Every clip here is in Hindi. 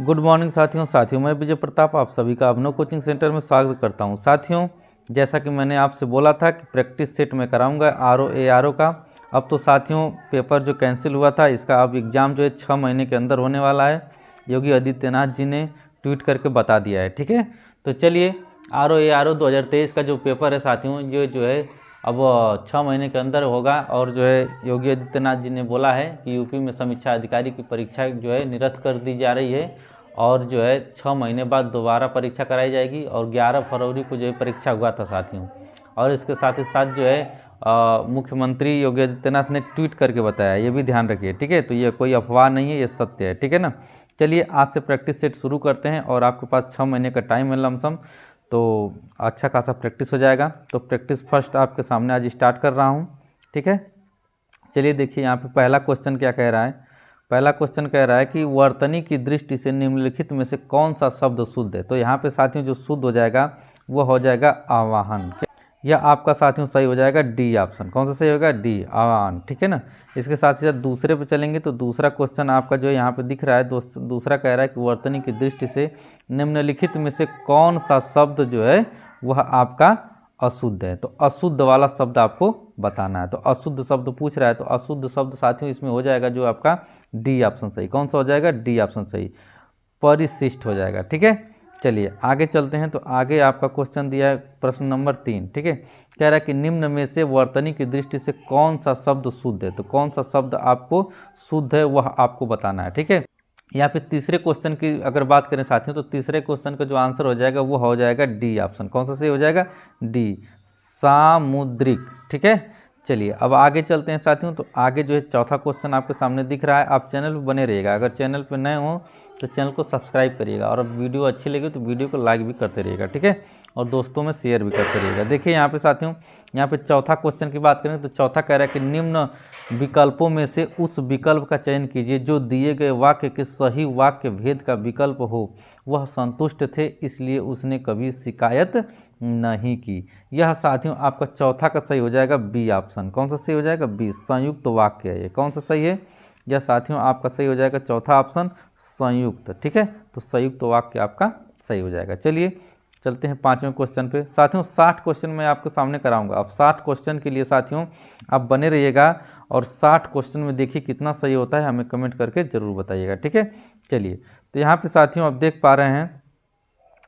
गुड मॉर्निंग साथियों मैं विजय प्रताप आप सभी का अभिनव कोचिंग सेंटर में स्वागत करता हूं। साथियों, जैसा कि मैंने आपसे बोला था कि प्रैक्टिस सेट में कराऊंगा RO का। अब तो साथियों पेपर जो कैंसिल हुआ था इसका अब एग्ज़ाम जो है 6 महीने के अंदर होने वाला है। योगी आदित्यनाथ जी ने ट्वीट करके बता दिया है। ठीक है, तो चलिए RO 2023 का जो पेपर है साथियों, ये जो है अब 6 महीने के अंदर होगा। और जो है योगी आदित्यनाथ जी ने बोला है कि यूपी में समीक्षा अधिकारी की परीक्षा जो है निरस्त कर दी जा रही है और जो है 6 महीने बाद दोबारा परीक्षा कराई जाएगी। और 11 फरवरी को जो है परीक्षा हुआ था साथियों। और इसके साथ ही साथ जो है मुख्यमंत्री योगी आदित्यनाथ ने ट्वीट करके बताया, ये भी ध्यान रखिए। ठीक है, तो ये कोई अफवाह नहीं है, ये सत्य है। ठीक है ना। चलिए आज से प्रैक्टिस सेट शुरू करते हैं और आपके पास 6 महीने का टाइम है लमसम, तो अच्छा खासा प्रैक्टिस हो जाएगा। तो प्रैक्टिस फर्स्ट आपके सामने आज स्टार्ट कर रहा हूँ। ठीक है, चलिए देखिए यहाँ पे पहला क्वेश्चन क्या कह रहा है। पहला क्वेश्चन कह रहा है कि वर्तनी की दृष्टि से निम्नलिखित में से कौन सा शब्द शुद्ध है। तो यहाँ पे साथियों जो शुद्ध हो जाएगा वो हो जाएगा आवाहन। यह आपका साथियों सही हो जाएगा डी ऑप्शन। कौन सा सही होगा? डी, आवाहन। ठीक है ना। इसके साथ ही साथ दूसरे पे चलेंगे तो दूसरा क्वेश्चन आपका जो यहाँ पे दिख रहा है दूसरा कह रहा है कि वर्तनी की दृष्टि से निम्नलिखित में से कौन सा शब्द जो है वह आपका अशुद्ध है। तो अशुद्ध वाला शब्द आपको बताना है। तो अशुद्ध शब्द पूछ रहा है, तो अशुद्ध शब्द साथियों इसमें हो जाएगा जो आपका डी ऑप्शन सही। कौन सा हो जाएगा? डी ऑप्शन सही, परिशिष्ट हो जाएगा। ठीक है, चलिए आगे चलते हैं। तो आगे आपका क्वेश्चन दिया है प्रश्न नंबर 3। ठीक है, कह रहा है कि निम्न में से वर्तनी की दृष्टि से कौन सा शब्द शुद्ध है। तो कौन सा शब्द आपको शुद्ध है वह आपको बताना है। ठीक है, यहाँ पे तीसरे क्वेश्चन की अगर बात करें साथियों, तो तीसरे क्वेश्चन का जो आंसर हो जाएगा वो हो जाएगा डी ऑप्शन। कौन सा सही हो जाएगा? डी, सामुद्रिक। ठीक है, चलिए अब आगे चलते हैं साथियों। तो आगे जो है चौथा क्वेश्चन आपके सामने दिख रहा है। आप चैनल पर बने रहिएगा, अगर चैनल पर नए हो तो चैनल को सब्सक्राइब करिएगा और अब वीडियो अच्छी लगी तो वीडियो को लाइक भी करते रहिएगा। ठीक है, और दोस्तों में शेयर भी करते रहिएगा। देखिए यहाँ पे साथियों, यहाँ पे चौथा क्वेश्चन की बात करें तो चौथा कह रहा है कि निम्न विकल्पों में से उस विकल्प का चयन कीजिए जो दिए गए वाक्य के सही वाक्य भेद का विकल्प हो। वह संतुष्ट थे इसलिए उसने कभी शिकायत नहीं की। यह साथियों आपका चौथा का सही हो जाएगा बी ऑप्शन। कौन सा सही हो जाएगा? बी, संयुक्त वाक्य है ये। कौन सा सही है? यह साथियों आपका सही हो जाएगा चौथा ऑप्शन, संयुक्त। ठीक है, तो संयुक्त वाक्य आपका सही हो जाएगा। चलिए चलते हैं पांचवें क्वेश्चन पे। साथियों 60 क्वेश्चन मैं आपके सामने कराऊंगा। अब 60 क्वेश्चन के लिए साथियों आप बने रहिएगा और 60 क्वेश्चन में देखिए कितना सही होता है, हमें कमेंट करके जरूर बताइएगा। ठीक है, चलिए तो यहाँ पे साथियों आप देख पा रहे हैं,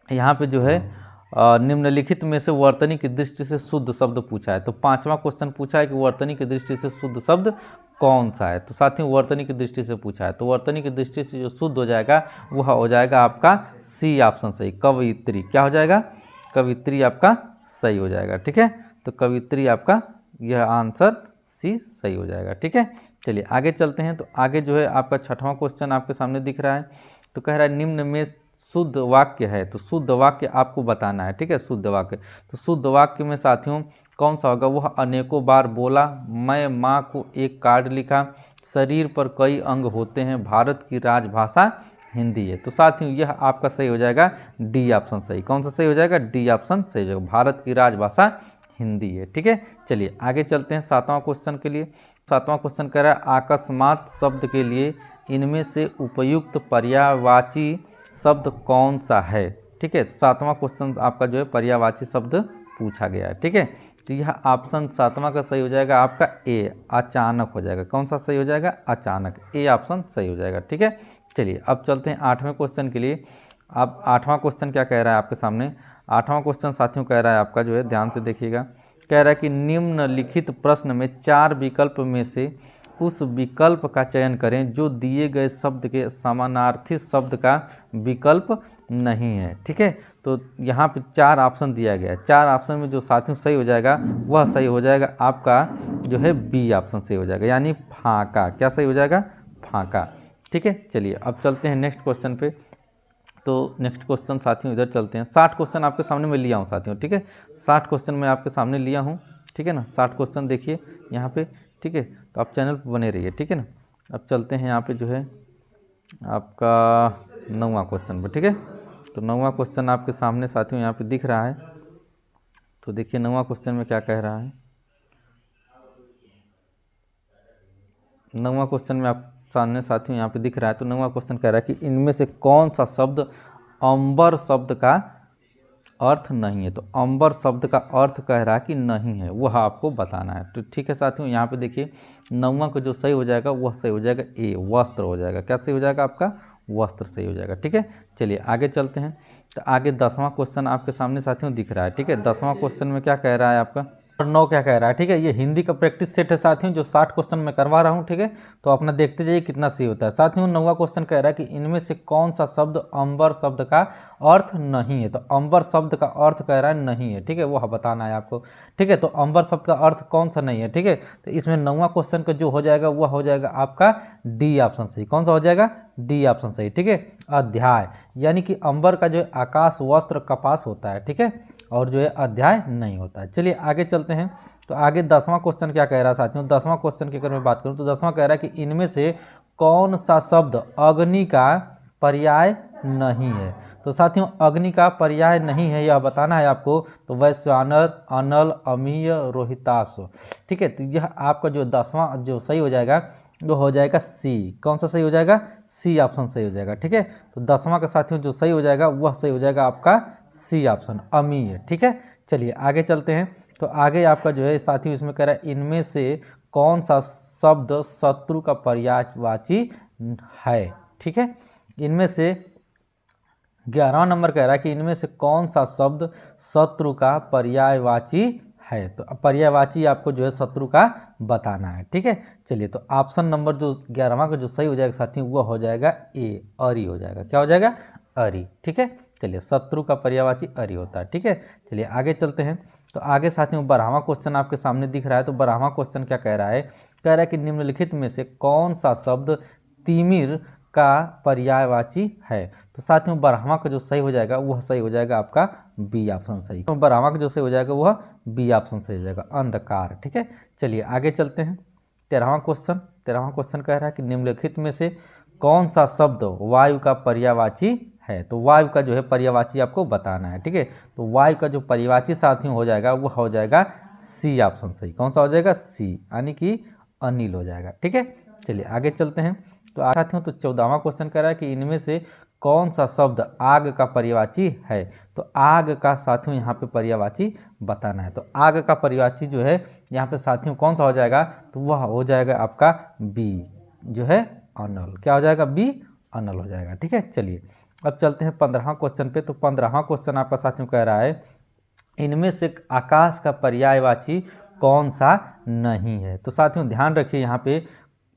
यहाँ पे जो है निम्नलिखित में से वर्तनी की दृष्टि से शुद्ध शब्द पूछा है। तो पांचवा क्वेश्चन पूछा है कि वर्तनी की दृष्टि से शुद्ध शब्द कौन सा है। तो साथियों वर्तनी की दृष्टि से पूछा है, तो वर्तनी की दृष्टि से जो शुद्ध हो जाएगा वह हो जाएगा आपका सी ऑप्शन सही, कवित्री। क्या हो जाएगा? कवित्री आपका सही हो जाएगा। ठीक है, तो कवित्री आपका यह आंसर सी सही हो जाएगा। ठीक है, चलिए आगे चलते हैं। तो आगे जो है आपका छठवां क्वेश्चन आपके सामने दिख रहा है। तो कह रहा है निम्न में शुद्ध वाक्य है, तो शुद्ध वाक्य आपको बताना है। ठीक है, शुद्ध वाक्य, तो शुद्ध वाक्य में साथियों कौन सा होगा? वह अनेकों बार बोला, मैं माँ को एक कार्ड लिखा, शरीर पर कई अंग होते हैं, भारत की राजभाषा हिंदी है। तो साथियों यह आपका सही हो जाएगा डी ऑप्शन सही। कौन सा सही हो जाएगा? डी ऑप्शन सही हो जाएगा, भारत की राजभाषा हिंदी है। ठीक है, चलिए आगे चलते हैं सातवां क्वेश्चन के लिए। सातवां क्वेश्चन कह रहा है अकस्मात शब्द के लिए इनमें से उपयुक्त पर्यायवाची शब्द कौन सा है। ठीक है, सातवां क्वेश्चन आपका जो है पर्यायवाची शब्द पूछा गया है। ठीक है, तो यह ऑप्शन सातवां का सही हो जाएगा आपका ए, अचानक हो जाएगा। कौन सा सही हो जाएगा? अचानक, ए ऑप्शन सही हो जाएगा। ठीक है, चलिए अब चलते हैं आठवें क्वेश्चन के लिए। अब आठवां क्वेश्चन क्या कह रहा है आपके सामने? आठवां क्वेश्चन साथियों कह रहा है आपका जो है, ध्यान से देखिएगा, कह रहा है कि निम्नलिखित प्रश्न में 4 विकल्प में से उस विकल्प का चयन करें जो दिए गए शब्द के समानार्थी शब्द का विकल्प नहीं है। ठीक है, तो यहाँ पे 4 ऑप्शन दिया गया है। 4 ऑप्शन में जो साथियों सही हो जाएगा वह सही हो जाएगा आपका जो है बी ऑप्शन सही हो जाएगा, यानी फाका। क्या सही हो जाएगा? फाका। ठीक है, चलिए अब चलते हैं नेक्स्ट क्वेश्चन पे। तो नेक्स्ट क्वेश्चन साथियों इधर चलते हैं। 60 क्वेश्चन आपके सामने मैं लिया हूँ साथियों। ठीक है, 60 क्वेश्चन मैं आपके सामने लिया हूँ। ठीक है ना, 60 क्वेश्चन देखिए यहाँ पे। ठीक है, तो आप चैनल पर बने रहिए। ठीक है ना, अब चलते हैं यहाँ पे जो है आपका 9वां क्वेश्चन पर। ठीक है, तो 9वां क्वेश्चन आपके सामने साथियों यहाँ पे दिख रहा है। तो देखिए 9वां क्वेश्चन में क्या कह रहा है। 9वां क्वेश्चन में आप सामने साथियों यहाँ पे दिख रहा है। तो 9वां क्वेश्चन कह रहा है कि इनमें से कौन सा शब्द अंबर शब्द का अर्थ नहीं है। तो अंबर शब्द का अर्थ कह रहा है कि नहीं है, वह आपको बताना है। तो ठीक है साथियों, यहाँ पे देखिए 9वां को जो सही हो जाएगा वह सही हो जाएगा ए, वस्त्र हो जाएगा। क्या सही हो जाएगा आपका? वस्त्र सही हो जाएगा। ठीक है, चलिए आगे चलते हैं। तो आगे 10वां क्वेश्चन आपके सामने साथियों दिख रहा है। ठीक है, 10वां क्वेश्चन में क्या कह रहा है आपका? और 9 क्या कह रहा है? ठीक है, ये हिंदी का प्रैक्टिस सेट है साथियों, जो 60 क्वेश्चन मैं करवा रहा हूँ। ठीक है, तो अपना देखते जाइए कितना सही होता है। साथियों 9वां क्वेश्चन कह रहा है कि इनमें से कौन सा शब्द अंबर शब्द का अर्थ नहीं है। तो अंबर शब्द का अर्थ कह रहा है नहीं है। ठीक है, वो बताना है आपको। ठीक है, तो अंबर शब्द का अर्थ कौन सा नहीं है? ठीक है, तो इसमें 9वां क्वेश्चन का जो हो जाएगा वह हो जाएगा आपका डी ऑप्शन सही। कौन सा हो जाएगा? डी ऑप्शन सही। ठीक है, अध्याय, यानी कि अंबर का जो है आकाश, वस्त्र, कपास होता है। ठीक है, और जो है अध्याय नहीं होता है। चलिए आगे चलते हैं। तो आगे 10वां क्वेश्चन क्या कह रहा है साथियों? 10वां क्वेश्चन की अगर मैं बात करूं तो 10वां कह रहा है कि इनमें से कौन सा शब्द अग्नि का पर्याय नहीं है। तो साथियों अग्नि का पर्याय नहीं है, यह बताना है आपको। तो वैश्वानर, अनल, अमीय, रोहितास। ठीक है, तो यह आपका जो 10वां जो सही हो जाएगा वो हो जाएगा सी। कौन सा सही हो जाएगा? सी ऑप्शन सही हो जाएगा। ठीक है, तो 10वां का साथियों जो सही हो जाएगा वह सही हो जाएगा आपका सी ऑप्शन, अमीय। ठीक है, चलिए आगे चलते हैं। तो आगे आपका जो है साथियों इसमें कह रहा है इनमें से कौन सा शब्द शत्रु का पर्यायवाची है। ठीक है, इनमें से 11वां नंबर कह रहा है कि इनमें से कौन सा शब्द शत्रु का पर्यायवाची है। तो पर्यायवाची आपको जो है शत्रु का बताना है। ठीक है, चलिए तो ऑप्शन नंबर जो 11वां का जो सही हो जाएगा साथियों वो हो जाएगा ए, अरि हो जाएगा। क्या हो जाएगा? अरि। ठीक है, चलिए शत्रु का पर्यायवाची अरि होता है। ठीक है, चलिए आगे चलते हैं। तो आगे साथियों 12वां क्वेश्चन आपके सामने दिख रहा है। तो 12वां क्वेश्चन क्या कह रहा है? कह रहा है कि निम्नलिखित में से कौन सा शब्द तिमिर का पर्यायवाची है। तो साथियों 12वां का जो सही हो जाएगा वह सही हो जाएगा आपका बी ऑप्शन सही। तो 12वां का जो सही हो जाएगा वह बी ऑप्शन सही हो जाएगा, अंधकार। ठीक है, चलिए आगे चलते हैं। 13वां क्वेश्चन कह रहा है कि निम्नलिखित में से कौन सा शब्द वायु का पर्यायवाची है। तो वायु का जो है पर्यायवाची आपको बताना है। ठीक है, तो वायु का जो पर्यायवाची साथियों हो जाएगा वह हो जाएगा सी ऑप्शन सही। कौन सा हो जाएगा? सी, यानी कि अनिल हो जाएगा। ठीक है, चलिए आगे चलते हैं। तो साथियों तो 14वां क्वेश्चन कह रहा है कि इनमें से कौन सा शब्द आग का पर्यायवाची है। तो आग का साथियों यहाँ पे पर्यायवाची बताना है। तो आग का पर्यायवाची जो है यहाँ पे साथियों कौन सा हो जाएगा? तो वह हो जाएगा आपका बी, जो है अनल। क्या हो जाएगा? बी, अनल हो जाएगा। ठीक है, चलिए अब चलते हैं 15वां क्वेश्चन पे। तो 15वां क्वेश्चन आपका साथियों कह रहा है इनमें से आकाश का पर्यायवाची कौन सा नहीं है। तो साथियों ध्यान रखिए यहाँ पे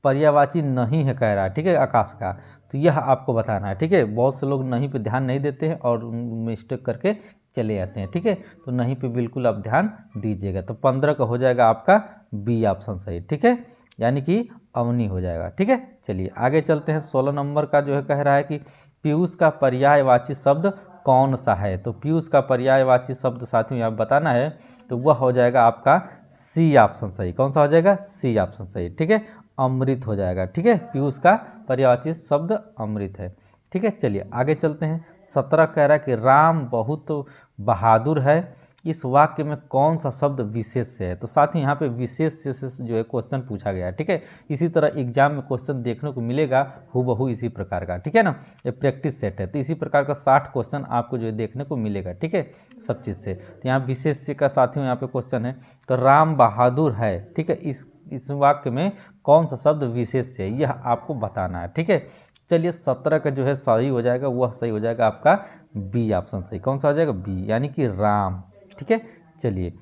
पर्यायवाची नहीं है कह रहा है। ठीक है, आकाश का, तो यह आपको बताना है। ठीक है, बहुत से लोग नहीं पे ध्यान नहीं देते हैं और मिस्टेक करके चले जाते हैं। ठीक है, तो नहीं पे बिल्कुल आप ध्यान दीजिएगा। तो 15 का हो जाएगा आपका बी ऑप्शन सही। ठीक है, यानी कि अवनी हो जाएगा। ठीक है, चलिए आगे चलते हैं। 16 नंबर का जो है कह रहा है कि पीयूष का पर्यायवाची शब्द कौन सा है। तो पीयूष का पर्यायवाची शब्द साथियों यहाँ बताना है। तो वह हो जाएगा आपका सी ऑप्शन सही। कौन सा हो जाएगा? सी ऑप्शन सही। ठीक है, अमृत हो जाएगा। ठीक है, पीयूष का पर्यायवाची शब्द अमृत है। ठीक है, चलिए आगे चलते हैं। 17 कह रहा है कि राम बहुत बहादुर है। इस वाक्य में कौन सा शब्द विशेष है। तो साथ ही यहाँ पे विशेष से जो है क्वेश्चन पूछा गया है। ठीक है, इसी तरह एग्जाम में क्वेश्चन देखने को मिलेगा हूबहू इसी प्रकार का। ठीक है ना, ये प्रैक्टिस सेट है। तो इसी प्रकार का 60 क्वेश्चन आपको जो है देखने को मिलेगा। ठीक है, सब चीज़ से। तो यहाँ विशेष से का साथियों यहाँ पे क्वेश्चन है। तो राम बहादुर है। ठीक है, इस वाक्य में कौन सा शब्द विशेष है यह आपको बताना है। ठीक है, चलिए 17 का जो है सही हो जाएगा वह सही हो जाएगा आपका बी ऑप्शन सही। कौन सा हो जाएगा? बी, यानी कि राम। ठीक है, चलिए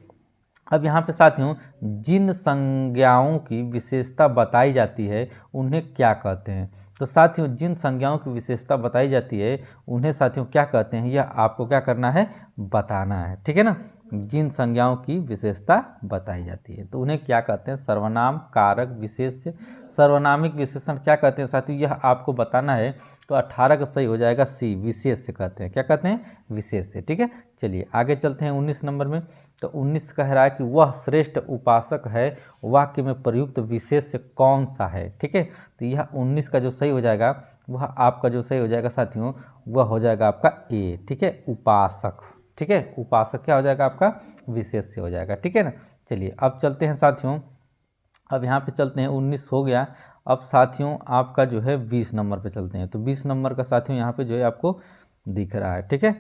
अब यहाँ पे साथियों जिन संज्ञाओं की विशेषता बताई जाती है उन्हें क्या कहते हैं। तो साथियों जिन संज्ञाओं की विशेषता बताई जाती है उन्हें साथियों क्या कहते हैं यह आपको क्या करना है? बताना है। ठीक है ना, जिन संज्ञाओं की विशेषता बताई जाती है तो उन्हें क्या कहते हैं? सर्वनाम, कारक, विशेष्य, सर्वनामिक विशेषण क्या कहते हैं साथियों यह आपको बताना है। तो 18 का सही हो जाएगा सी, विशेष्य कहते हैं। क्या कहते हैं? विशेष्य। ठीक है, चलिए आगे चलते हैं 19 नंबर में। तो 19 कह रहा है कि वह श्रेष्ठ उपासक है, वाक्य में प्रयुक्त विशेष्य कौन सा है। ठीक है, तो यह 19 का जो सही हो जाएगा वह आपका जो सही हो जाएगा साथियों वह हो जाएगा आपका ए। ठीक है, उपासक। ठीक है, उपासक क्या हो जाएगा आपका? विशेष्य हो जाएगा। ठीक है ना, चलिए अब चलते हैं साथियों। अब यहाँ पे चलते हैं 19 हो गया। अब साथियों आपका जो है 20 नंबर पे चलते हैं। तो 20 नंबर का साथियों यहाँ पे जो है आपको दिख रहा है, ठीक है।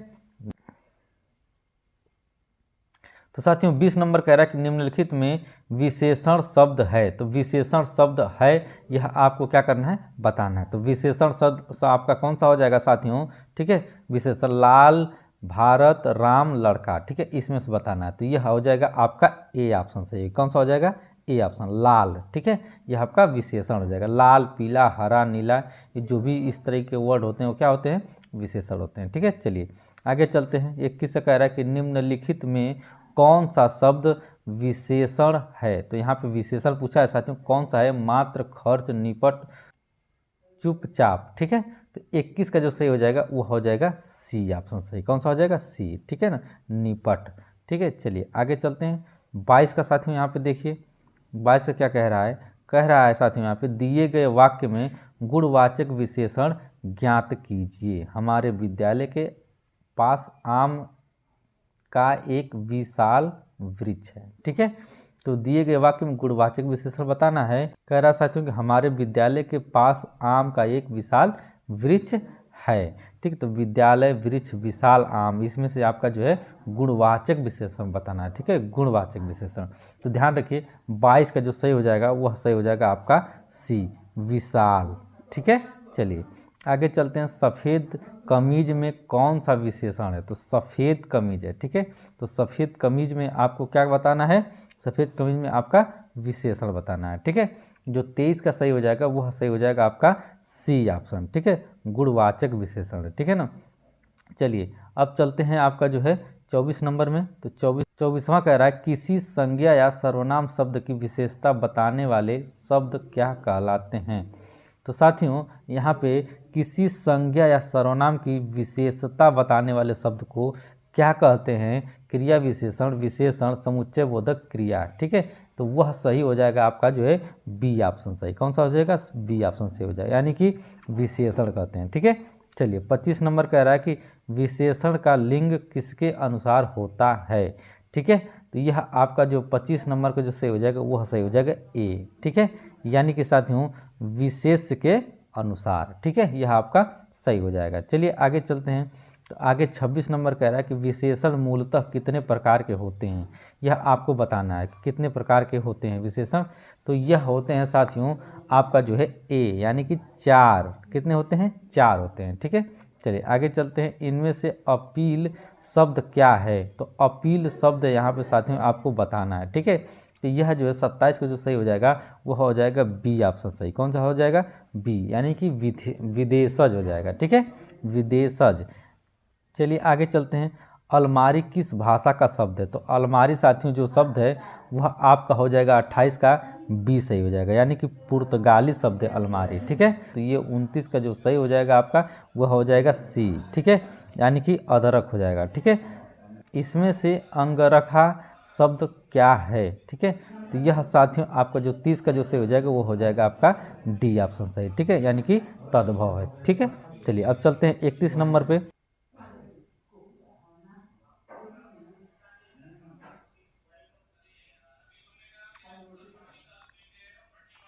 तो साथियों 20 नंबर कह रहा है कि निम्नलिखित में विशेषण शब्द है। तो विशेषण शब्द है यह आपको क्या करना है, बताना है। तो विशेषण शब्द आपका कौन सा हो जाएगा साथियों, ठीक है। विशेषण लाल, भारत, राम, लड़का, ठीक है, इसमें से बताना है। तो यह हो जाएगा आपका ए ऑप्शन सही। कौन सा हो जाएगा, ए ऑप्शन, लाल, ठीक है। यह आपका विशेषण हो जाएगा। लाल, पीला, हरा, नीला, ये जो भी इस तरह के वर्ड होते हैं वो क्या होते हैं, विशेषण होते हैं, ठीक है। चलिए आगे चलते हैं। 21 से कह रहा है कि निम्नलिखित में कौन सा शब्द विशेषण है। तो यहाँ पे विशेषण पूछा है साथियों, कौन सा है, मात्र, खर्च, निपट, चुपचाप, ठीक है। तो 21 का जो सही हो जाएगा वो हो जाएगा सी ऑप्शन सही। कौन सा हो जाएगा, सी, ठीक है ना, निपट, ठीक है। चलिए आगे चलते हैं। 22 का साथियों यहाँ पे देखिए, 22 का क्या कह रहा है, कह रहा है साथियों यहाँ पे दिए गए वाक्य में गुणवाचक विशेषण ज्ञात कीजिए। हमारे विद्यालय के पास आम का एक विशाल वृक्ष है, ठीक है। तो दिए गए वाक्य में गुणवाचक विशेषण बताना है। कह रहा साथियों कि हमारे विद्यालय के पास आम का एक विशाल वृक्ष है, ठीक। तो विद्यालय, वृक्ष, विशाल, आम, इसमें से आपका जो है गुणवाचक विशेषण बताना है, ठीक है, गुणवाचक विशेषण। तो ध्यान रखिए 22 का जो सही हो जाएगा वह सही हो जाएगा आपका सी, विशाल, ठीक है। चलिए आगे चलते हैं। सफ़ेद कमीज में कौन सा विशेषण है। तो सफ़ेद कमीज है, ठीक है। तो सफ़ेद कमीज में आपको क्या बताना है, सफ़ेद कमीज में आपका विशेषण बताना है, ठीक है। जो 23 का सही हो जाएगा वह सही हो जाएगा आपका सी ऑप्शन, ठीक है, गुणवाचक विशेषण है, ठीक है ना। चलिए अब चलते हैं आपका जो है 24 नंबर में। तो 24वां कह रहा है किसी संज्ञा या सर्वनाम शब्द की विशेषता बताने वाले शब्द क्या कहलाते हैं। तो साथियों यहाँ पे किसी संज्ञा या सर्वनाम की विशेषता बताने वाले शब्द को क्या कहते हैं, क्रिया विशेषण, विशेषण, समुच्चय बोधक क्रिया, ठीक है। तो वह सही हो जाएगा आपका जो है बी ऑप्शन सही। कौन सा हो जाएगा, बी ऑप्शन सही हो जाएगा, यानी कि विशेषण कहते हैं, ठीक है। चलिए 25 नंबर कह रहा है कि विशेषण का लिंग किसके अनुसार होता है, ठीक है। तो यह आपका जो 25 नंबर का जो सही हो जाएगा वह सही हो जाएगा ए, ठीक है, यानी कि साथियों विशेष के अनुसार, ठीक है, यह आपका सही हो जाएगा। चलिए आगे चलते हैं। तो आगे 26 नंबर कह रहा है कि विशेषण मूलतः कितने प्रकार के होते हैं, यह आपको बताना है कि कितने प्रकार के होते हैं विशेषण। तो यह होते हैं साथियों आपका जो है ए, यानी कि 4। कितने होते हैं, 4 होते हैं, ठीक है। चलिए आगे चलते हैं। इनमें से अपील शब्द क्या है। तो अपील शब्द यहाँ पे साथियों आपको बताना है, ठीक है। तो यह जो है 27 को जो सही हो जाएगा वह हो जाएगा बी ऑप्शन सही। कौन सा हो जाएगा, बी, यानी कि विदेशज हो जाएगा, ठीक है, विदेशज। चलिए आगे चलते हैं। अलमारी किस भाषा का शब्द है। तो अलमारी साथियों जो शब्द है वह आपका हो जाएगा 28 का बी सही हो जाएगा, यानी कि पुर्तगाली शब्द है अलमारी, ठीक है। तो ये 29 का जो सही हो जाएगा आपका वह हो जाएगा सी, ठीक है, यानी कि अदरक हो जाएगा, ठीक है। इसमें से अंगरखा शब्द क्या है, ठीक है। तो यह साथियों आपका जो 30 का जो सही हो जाएगा वो हो जाएगा आपका डी ऑप्शन सही, ठीक है, यानी कि तद्भव है, ठीक है। चलिए अब चलते हैं 31 नंबर पे।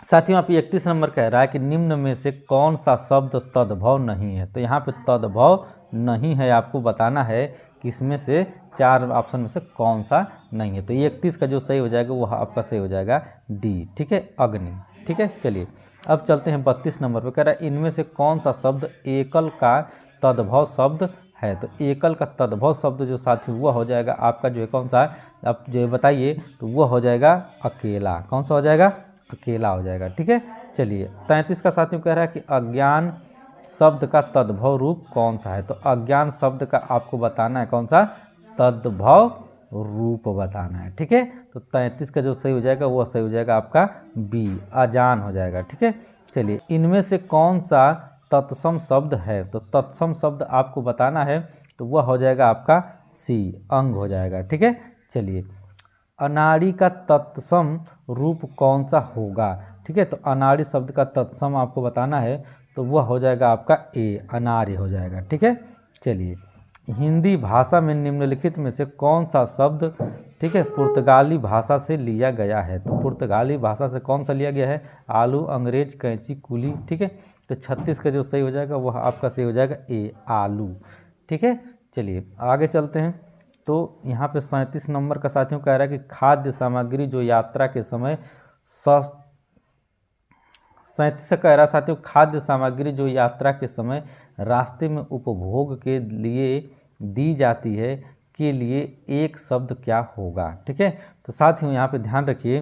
साथियों आप 31 नंबर कह रहा है कि निम्न में से कौन सा शब्द तद्भव नहीं है। तो यहाँ पे तद्भव नहीं है आपको बताना है कि इसमें से 4 ऑप्शन में से कौन सा नहीं है। तो 31 का जो सही हो जाएगा वह आपका सही हो जाएगा डी, ठीक है, अग्नि, ठीक है। चलिए अब चलते हैं 32 नंबर पर। कह रहा है इनमें से कौन सा शब्द एकल का तद्भव शब्द है। तो एकल का तद्भव शब्द जो साथी वह हो जाएगा आपका जो है कौन सा है, आप जो बताइए। तो वह हो जाएगा अकेला। कौन सा हो जाएगा, अकेला हो जाएगा, ठीक है। चलिए 33 का साथियों कह रहा है कि अज्ञान शब्द का तद्भव रूप कौन सा है। तो अज्ञान शब्द का आपको बताना है कौन सा तद्भव रूप बताना है, ठीक है। तो 33 का जो सही हो जाएगा वो सही हो जाएगा आपका बी, अजान हो जाएगा, ठीक है। चलिए इनमें से कौन सा तत्सम शब्द है। तो तत्सम शब्द आपको बताना है तो वह हो जाएगा आपका सी, अंग हो जाएगा, ठीक है। चलिए अनाड़ी का तत्सम रूप कौन सा होगा, ठीक है। तो अनाड़ी शब्द का तत्सम आपको बताना है तो वह हो जाएगा आपका ए, अनार्य हो जाएगा, ठीक है। चलिए हिंदी भाषा में निम्नलिखित में से कौन सा शब्द ठीक है, पुर्तगाली भाषा से लिया गया है। तो पुर्तगाली भाषा से कौन सा लिया गया है? आलू, अंग्रेज, कैंची, कुली। ठीक है, तो 36 का जो सही हो जाएगा वह आपका सही हो जाएगा ए, आलू। ठीक है, चलिए आगे चलते हैं। तो यहाँ पे 37 नंबर का साथियों कह रहा है कि खाद्य सामग्री जो यात्रा के समय 37 का कह रहा है साथियों, खाद्य सामग्री जो यात्रा के समय रास्ते में उपभोग के लिए दी जाती है के लिए एक शब्द क्या होगा? ठीक है, तो साथियों यहाँ पे ध्यान रखिए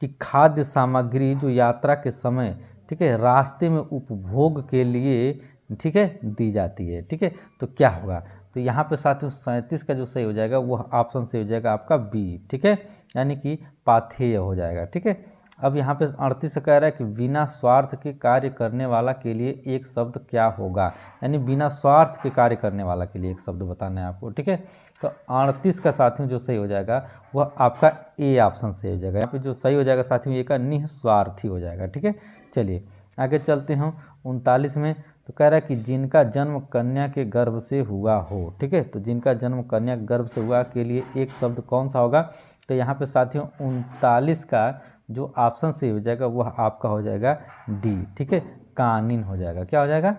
कि खाद्य सामग्री जो यात्रा के समय, ठीक है, रास्ते में उपभोग के लिए, ठीक है, दी जाती है। ठीक है, तो क्या होगा? तो यहाँ पे साथियों 37 का जो सही हो जाएगा वह ऑप्शन से हो जाएगा आपका बी। ठीक है, यानी कि पाथेय हो जाएगा। ठीक है, अब यहाँ पे 38 से कह रहा है कि बिना स्वार्थ के कार्य करने वाला के लिए एक शब्द क्या होगा? यानी बिना स्वार्थ के कार्य करने वाला के लिए एक शब्द बताना है आपको। ठीक है, तो 38 का साथियों जो सही हो जाएगा वह आपका ए ऑप्शन से हो जाएगा। यहाँ पे जो सही हो जाएगा साथियों ये का निस्वार्थी हो जाएगा। ठीक है, चलिए आगे चलते हैं 39 में। तो कह रहा है कि जिनका जन्म कन्या के गर्भ से हुआ हो। ठीक है, तो जिनका जन्म कन्या के गर्भ से हुआ के लिए एक शब्द कौन सा होगा? तो यहाँ पे साथियों 39 का जो ऑप्शन से हो जाएगा वह आपका हो जाएगा डी। ठीक है, कानीन हो जाएगा। क्या हो जाएगा?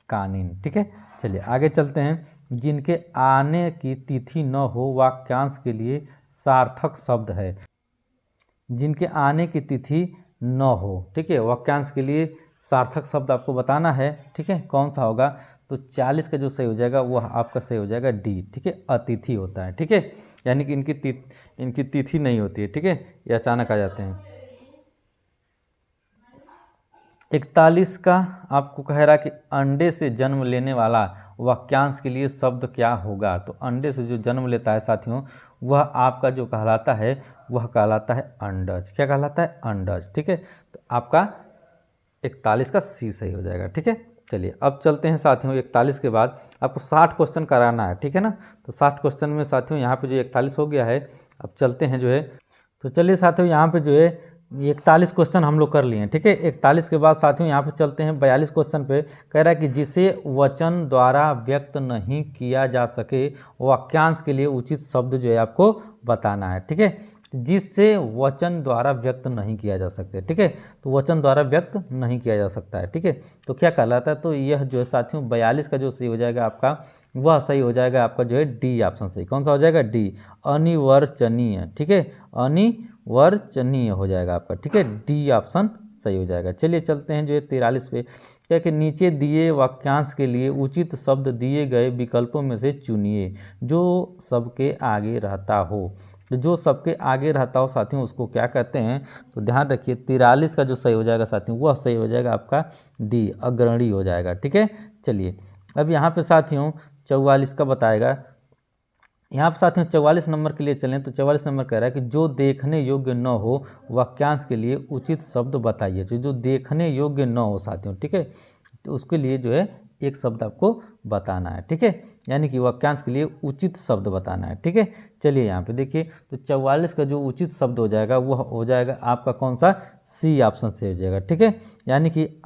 कानीन। ठीक है, चलिए आगे चलते हैं। जिनके आने की तिथि न हो वाक्यांश के लिए सार्थक शब्द है। जिनके आने की तिथि न हो, ठीक है, वाक्यांश के लिए सार्थक शब्द आपको बताना है। ठीक है, कौन सा होगा? तो 40 का जो सही हो जाएगा वह आपका सही हो जाएगा डी। ठीक है, अतिथि होता है। ठीक है, यानी कि इनकी तिथि नहीं होती है। ठीक है, ये अचानक आ जाते हैं। 41 का आपको कह रहा कि अंडे से जन्म लेने वाला वाक्यांश के लिए शब्द क्या होगा? तो अंडे से जो जन्म लेता है साथियों वह आपका जो कहलाता है वह कहलाता है अंडज। क्या कहलाता है? अंडज। ठीक है, तो आपका 41 का सी सही हो जाएगा। ठीक है, चलिए अब चलते हैं साथियों 41 के बाद आपको 60 क्वेश्चन कराना है। ठीक है ना, तो 60 क्वेश्चन में साथियों यहाँ पे जो 41 हो गया है, अब चलते हैं जो है, तो चलिए साथियों यहाँ पे जो है 41 क्वेश्चन हम लोग कर लिए हैं। ठीक है, 41 के बाद साथियों यहाँ पे चलते हैं 42 क्वेश्चन पे। कह रहा है कि जिसे वचन द्वारा व्यक्त नहीं किया जा सके वाक्यांश के लिए उचित शब्द जो है आपको बताना है। ठीक है, जिससे वचन द्वारा व्यक्त नहीं किया जा सकते। ठीक है, तो वचन द्वारा व्यक्त नहीं किया जा सकता है। ठीक है, तो क्या कहलाता है? तो यह जो है साथियों 42 का जो सही हो जाएगा आपका वह सही हो जाएगा आपका जो है डी ऑप्शन सही। कौन सा हो जाएगा? डी, अनिवर्चनीय। ठीक है, अनिवर्चनीय हो जाएगा आपका। ठीक है, डी ऑप्शन सही हो जाएगा। चलिए चलते हैं जो है 43 पे। क्या कि नीचे दिए वाक्यांश के लिए उचित शब्द दिए गए विकल्पों में से चुनिए जो सबके आगे रहता हो। जो सबके आगे रहता हो साथियों उसको क्या कहते हैं? तो ध्यान रखिए 43 का जो सही हो जाएगा साथियों वह सही हो जाएगा आपका डी, अग्रणी हो जाएगा। ठीक है, चलिए अब यहाँ पे साथियों 44 का बताएगा। यहाँ पर साथियों 44 नंबर के लिए चलें तो 44 नंबर कह रहा है कि जो देखने योग्य न हो वाक्यांश के लिए उचित शब्द बताइए। जो देखने योग्य न हो साथियों, ठीक है, तो उसके लिए जो है एक शब्द आपको बताना है। ठीक है, यानी कि वाक्यांश के लिए उचित शब्द बताना है। ठीक है, चलिए यहाँ पे देखिए तो 44 का जो उचित शब्द हो जाएगा वह हो जाएगा आपका कौन सा? सी ऑप्शन से हो जाएगा। ठीक है, यानी कि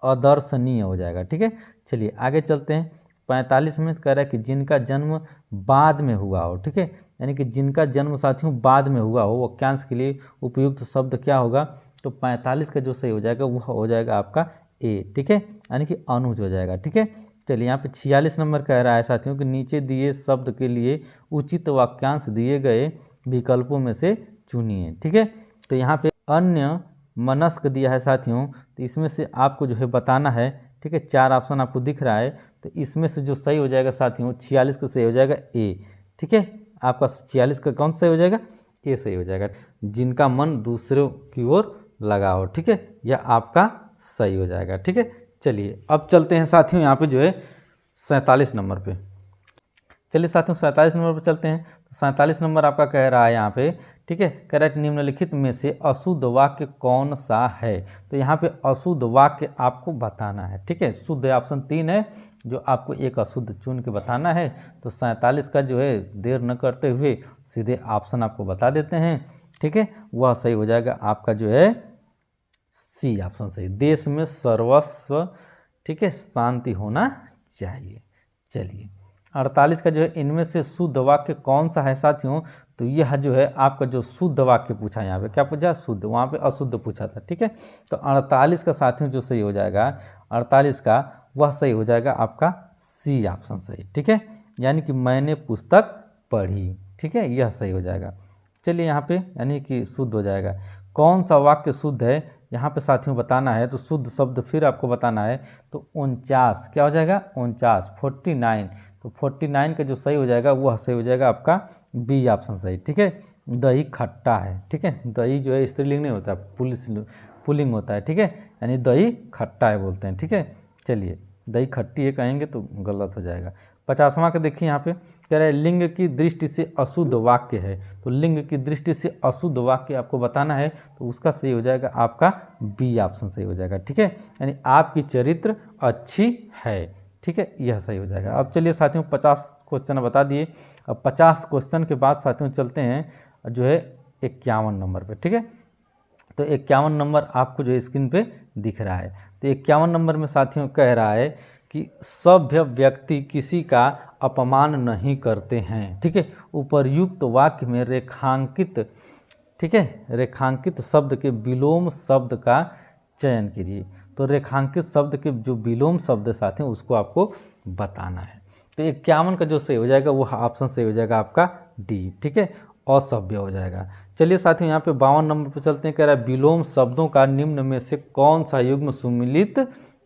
अदर्शनीय हो जाएगा। ठीक है, चलिए आगे चलते हैं 45 में कह रहा है कि जिनका जन्म बाद में हुआ हो। ठीक है, यानी कि जिनका जन्म साथियों बाद में हुआ हो वाक्यांश के लिए उपयुक्त शब्द क्या होगा? तो 45 का जो सही हो जाएगा वह हो जाएगा आपका ए। ठीक है, यानी कि अनुज हो जाएगा। ठीक है, चलिए यहाँ पे 46 नंबर कह रहा है साथियों कि नीचे दिए शब्द के लिए उचित वाक्यांश दिए गए विकल्पों में से चुनिए। ठीक है, तो यहाँ पे अन्य मनस्क दिया है साथियों, तो इसमें से आपको जो है बताना है। ठीक है, 4 ऑप्शन आपको दिख रहा है, तो इसमें से जो सही हो जाएगा साथियों 46 का सही हो जाएगा ए। ठीक है, आपका 46 का कौन सा सही हो जाएगा? ए सही हो जाएगा। जिनका मन दूसरों की ओर लगा हो। ठीक है, यह आपका सही हो जाएगा। ठीक है, चलिए अब चलते हैं साथियों यहाँ पे जो है 47 नंबर पे। चलिए साथियों 47 नंबर पर चलते हैं। तो 47 नंबर आपका कह रहा है यहाँ पे, ठीक है, कह रहा है निम्नलिखित में से अशुद्ध वाक्य कौन सा है? तो यहाँ पे अशुद्ध वाक्य आपको बताना है। ठीक है, शुद्ध ऑप्शन 3 है, जो आपको एक अशुद्ध चुन के बताना है। तो 47 का जो है देर न करते हुए सीधे ऑप्शन आपको बता देते हैं। ठीक है, वह सही हो जाएगा आपका जो है सी ऑप्शन सही, देश में सर्वस्व, ठीक है, शांति होना चाहिए। चलिए 48 का जो है इनमें से शुद्ध वाक्य कौन सा है साथियों, तो यह जो है आपका जो शुद्ध वाक्य पूछा है, यहाँ पे क्या पूछा, शुद्ध, वहाँ पे अशुद्ध पूछा था। ठीक है, तो 48 का साथियों जो सही हो जाएगा 48 का, वह सही हो जाएगा आपका सी ऑप्शन सही। ठीक है, यानी कि मैंने पुस्तक पढ़ी। ठीक है, यह सही हो जाएगा। चलिए यहाँ पे यानी कि शुद्ध हो जाएगा। कौन सा वाक्य शुद्ध है यहाँ पे साथियों बताना है, तो शुद्ध शब्द फिर आपको बताना है। तो 49 क्या हो जाएगा, 49, 49, तो 49 का जो सही हो जाएगा वह सही हो जाएगा आपका बी ऑप्शन सही। ठीक है, दही खट्टा है। ठीक है, दही जो है स्त्रीलिंग नहीं होता, पुल्लिंग होता है। ठीक है, यानी दही खट्टा है बोलते हैं। ठीक है, चलिए दही खट्टी है कहेंगे तो गलत हो जाएगा। 50वां का देखिए यहाँ पे कह रहा है लिंग की दृष्टि से अशुद्ध वाक्य है, तो लिंग की दृष्टि से अशुद्ध वाक्य आपको बताना है, तो उसका सही हो जाएगा आपका बी ऑप्शन सही हो जाएगा। ठीक है, यानी आपकी चरित्र अच्छी है। ठीक है, यह सही हो जाएगा। अब चलिए साथियों 50 क्वेश्चन बता दिए। अब 50 क्वेश्चन के बाद साथियों चलते हैं जो है 51 नंबर पे। ठीक है, तो 51 नंबर आपको जो स्क्रीन पे दिख रहा है, तो 51 नंबर में साथियों कह रहा है कि सभ्य व्यक्ति किसी का अपमान नहीं करते हैं। ठीक है, उपर्युक्त वाक्य में रेखांकित, ठीक है, रेखांकित शब्द के विलोम शब्द का चयन कीजिए। तो रेखांकित शब्द के जो विलोम शब्द साथ हैं उसको आपको बताना है। तो 51 का जो सही हो जाएगा वो ऑप्शन सही हो जाएगा आपका डी। ठीक है, असभ्य हो जाएगा। चलिए साथियों यहाँ पे 52 नंबर पर चलते हैं। कह रहा है विलोम शब्दों का निम्न में से कौन सा युग्म सुमिलित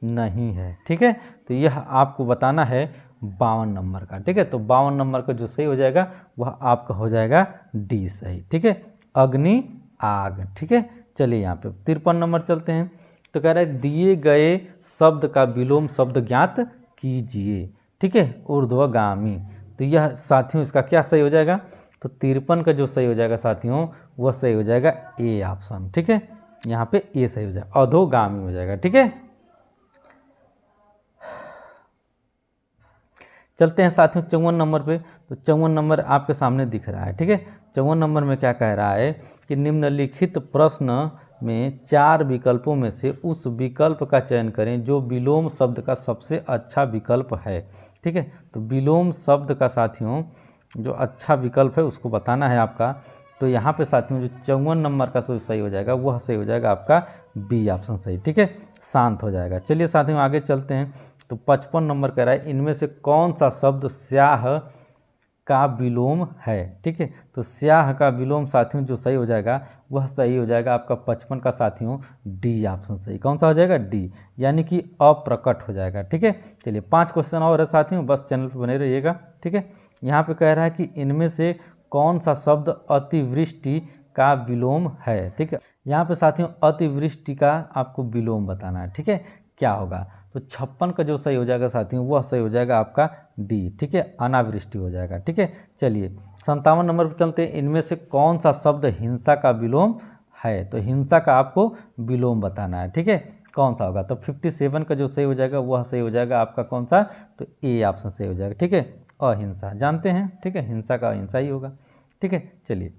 नहीं है। ठीक है, तो यह आपको बताना है 52 नंबर का। ठीक है, तो 52 नंबर का जो सही हो जाएगा वह आपका हो जाएगा डी सही। ठीक है, अग्नि आग। ठीक है, चलिए यहाँ पे 53 नंबर चलते हैं। तो कह रहा है दिए गए शब्द का विलोम शब्द ज्ञात कीजिए। ठीक है, ऊर्ध्वगामी। तो यह साथियों इसका क्या सही हो जाएगा, तो 53 का जो सही हो जाएगा साथियों वह सही हो जाएगा ए ऑप्शन। ठीक है, यहाँ पे ए सही हो जाएगा, अधोगामी हो जाएगा। ठीक है, चलते हैं साथियों 54 नंबर पे। तो 54 नंबर आपके सामने दिख रहा है। ठीक है, 54 नंबर में क्या कह रहा है कि निम्नलिखित प्रश्न में 4 विकल्पों में से उस विकल्प का चयन करें जो विलोम शब्द का सबसे अच्छा विकल्प है। ठीक है, तो विलोम शब्द का साथियों जो अच्छा विकल्प है उसको बताना है आपका। तो यहाँ पे साथियों जो 54 नंबर का सही हो जाएगा वह सही हो जाएगा आपका बी ऑप्शन सही। ठीक है, शांत हो जाएगा। चलिए साथियों आगे चलते हैं। तो 55 नंबर कह रहा है इनमें से कौन सा शब्द स्याह का विलोम है। ठीक है, तो स्याह का विलोम साथियों जो सही हो जाएगा वह सही हो जाएगा आपका 55 का साथियों डी ऑप्शन सही। कौन सा हो जाएगा, डी, यानी कि अप्रकट हो जाएगा। ठीक है, चलिए 5 क्वेश्चन और है साथियों, बस चैनल पर बने रहिएगा। ठीक है, यहाँ पे कह रहा है कि इनमें से कौन सा शब्द अतिवृष्टि का विलोम है। ठीक है, यहाँ पे साथियों अतिवृष्टि का आपको विलोम बताना है। ठीक है, क्या होगा, तो 56 का जो सही हो जाएगा साथियों वह सही हो जाएगा आपका डी। ठीक है, अनावृष्टि हो जाएगा। ठीक है, चलिए 57 नंबर पर चलते हैं। इनमें से कौन सा शब्द हिंसा का विलोम है, तो हिंसा का आपको विलोम बताना है। ठीक है, कौन सा होगा, तो 57 का जो सही हो जाएगा वह सही हो जाएगा आपका कौन सा, तो ए ऑप्शन सही हो जाएगा। ठीक है, अहिंसा जानते हैं। ठीक है, हिंसा का अहिंसा ही होगा। ठीक है, चलिए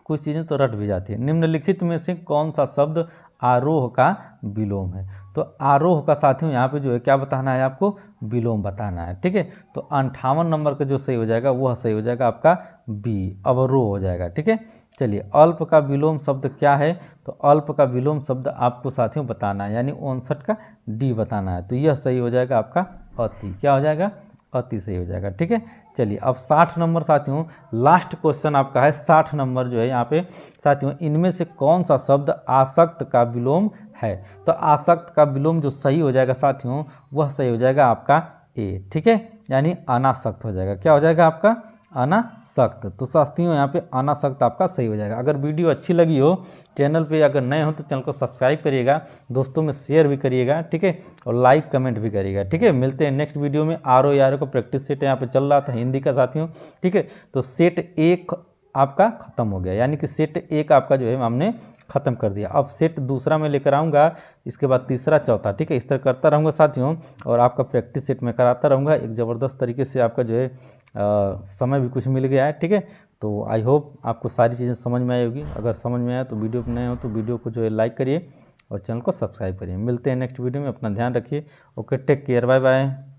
कुछ चीज़ें तो रट भी जाती है। निम्नलिखित में से कौन सा शब्द आरोह का विलोम है, तो आरोह का साथियों यहाँ पे जो है क्या बताना है आपको, विलोम बताना है। ठीक है, तो 58 नंबर का जो सही हो जाएगा वह सही हो जाएगा आपका बी, अवरोह हो जाएगा। ठीक है, चलिए अल्प का विलोम शब्द क्या है, तो अल्प का विलोम शब्द आपको साथियों बताना है, यानी 59 का डी बताना है। तो यह सही हो जाएगा आपका अति, क्या हो जाएगा, अति सही हो जाएगा। ठीक है, चलिए अब 60 नंबर साथियों लास्ट क्वेश्चन आपका है। 60 नंबर जो है यहाँ पे साथियों इनमें से कौन सा शब्द आसक्त का विलोम है, तो आसक्त का विलोम जो सही हो जाएगा साथियों वह सही हो जाएगा आपका ए। ठीक है, यानी अनासक्त हो जाएगा, क्या हो जाएगा आपका अनासक्त। तो साथियों यहाँ पे अनासक्त आपका सही हो जाएगा। अगर वीडियो अच्छी लगी हो, चैनल पे अगर नए हो तो चैनल को सब्सक्राइब करिएगा, दोस्तों में शेयर भी करिएगा। ठीक है, और लाइक कमेंट भी करिएगा। ठीक है, मिलते हैं नेक्स्ट वीडियो में। आर ओ का प्रैक्टिस सेट यहाँ पे चल रहा था हिंदी का साथियों। ठीक है, तो सेट 1 आपका खत्म हो गया, यानी कि सेट 1 आपका जो है हमने ख़त्म कर दिया। अब सेट दूसरा मैं लेकर आऊँगा, इसके बाद तीसरा चौथा। ठीक है, इस तरह करता रहूँगा साथियों, और आपका प्रैक्टिस सेट में कराता रहूँगा। एक ज़बरदस्त तरीके से आपका जो है समय भी कुछ मिल गया है। ठीक है, तो आई होप आपको सारी चीज़ें समझ में आई होगी। अगर समझ में आया तो वीडियो पर नए हो तो वीडियो को जो है लाइक करिए और चैनल को सब्सक्राइब करिए। मिलते हैं नेक्स्ट वीडियो में, अपना ध्यान रखिए। Okay, take care, bye bye.